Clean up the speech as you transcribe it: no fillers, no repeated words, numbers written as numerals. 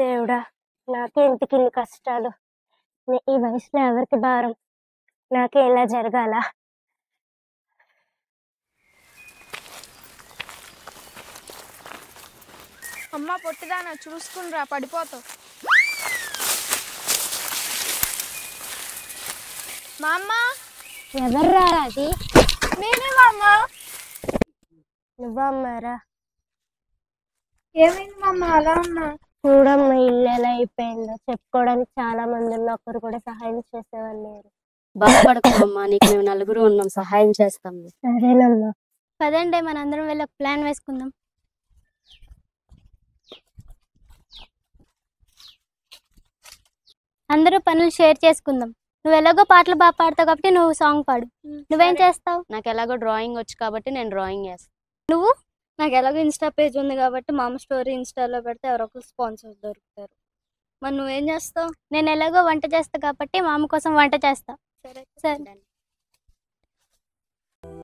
దేవుడా, నాకే ఇంతకి ఇన్ని కష్టాలు. ఈ వయసులో ఎవరికి భారం, నాకే ఇలా జరగాల. అమ్మ పొట్టిదానా చూసుకునిరా, పడిపోతావు. మా అమ్మ. ఎవర్రా అది? నేనే మా అమ్మ. నువ్వా అమ్మారా? ఏమైంది మా అమ్మ అలా ఉన్నా? చూడమ్మా, ఇల్లు ఎలా అయిపోయిందో. చెప్పుకోవడానికి చాలా మంది ఉన్న, ఒక్కరు కూడా సహాయం చేసేవాళ్ళు లేరు. బాధపడకమ్మా, నీకు మేము నలుగురు ఉన్నాం, సహాయం చేస్తాం. సరేనమ్మా. పదండి, మనందరం వెళ్ళి ఒక ప్లాన్ వేసుకుందాం. అందరూ పనులు షేర్ చేసుకుందాం. నువ్వు ఎలాగో పాటలు బాగా పాడతావు కాబట్టి నువ్వు సాంగ్ పాడు. నువ్వేం చేస్తావు? నాకు ఎలాగో డ్రాయింగ్ వచ్చు కాబట్టి నేను డ్రాయింగ్ చేస్తాను. నువ్వు? నాకు ఎలాగో ఇన్స్టా పేజ్ ఉంది కాబట్టి మా అమ్మ స్టోరీ ఇన్స్టాలో పెడితే ఎవరో ఒకరు స్పాన్సర్ దొరుకుతారు. మరి నువ్వేం చేస్తావు? నేను ఎలాగో వంట చేస్తా కాబట్టి మా అమ్మ కోసం వంట చేస్తా. సరే సరే.